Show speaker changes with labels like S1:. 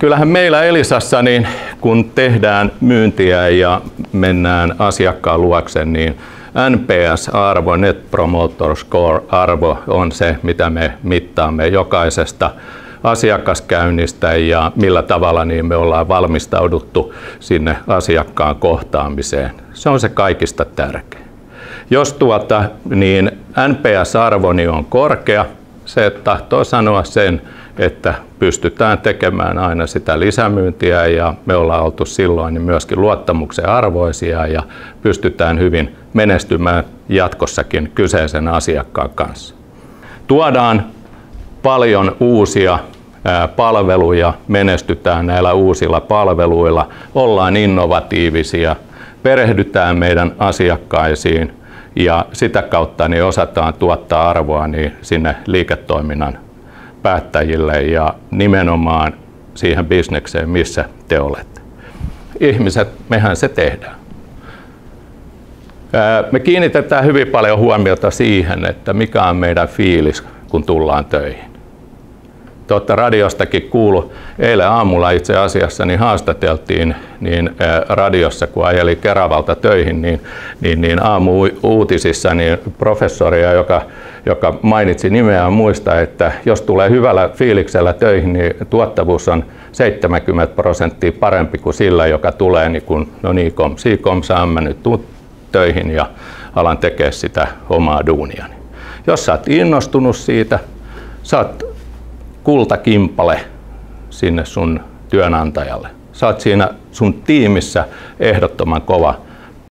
S1: kyllähän meillä Elisassa, niin kun tehdään myyntiä ja mennään asiakkaan luokse, niin NPS-arvo, Net Promoter Score-arvo on se, mitä me mittaamme jokaisesta asiakaskäynnistä ja millä tavalla niin me ollaan valmistauduttu sinne asiakkaan kohtaamiseen. Se on se kaikista tärkein. Jos niin NPS-arvoni on korkea, se tahtoo sanoa sen, että pystytään tekemään aina sitä lisämyyntiä ja me ollaan oltu silloin niin myöskin luottamuksen arvoisia ja pystytään hyvin menestymään jatkossakin kyseisen asiakkaan kanssa. Tuodaan paljon uusia palveluja, menestytään näillä uusilla palveluilla, ollaan innovatiivisia, perehdytään meidän asiakkaisiin ja sitä kautta niin osataan tuottaa arvoa niin sinne liiketoiminnan päättäjille ja nimenomaan siihen bisnekseen, missä te olette. Ihmiset, mehän se tehdään. Me kiinnitetään hyvin paljon huomiota siihen, että mikä on meidän fiilis, kun tullaan töihin. Te olette radiostakin kuullut. Eilen aamulla itse asiassa niin haastateltiin radiossa, kun ajeli Keravalta töihin, niin aamu-uutisissa niin professoria, joka mainitsi nimeään muista, että jos tulee hyvällä fiiliksellä töihin, niin tuottavuus on 70% parempi kuin sillä, joka tulee niin kuin, no niin, saan mä nyt töihin ja alan tekee sitä omaa duuniani. Jos sä oot innostunut siitä, sä oot kultakimpale sinne sun työnantajalle. Sä oot siinä sun tiimissä ehdottoman kova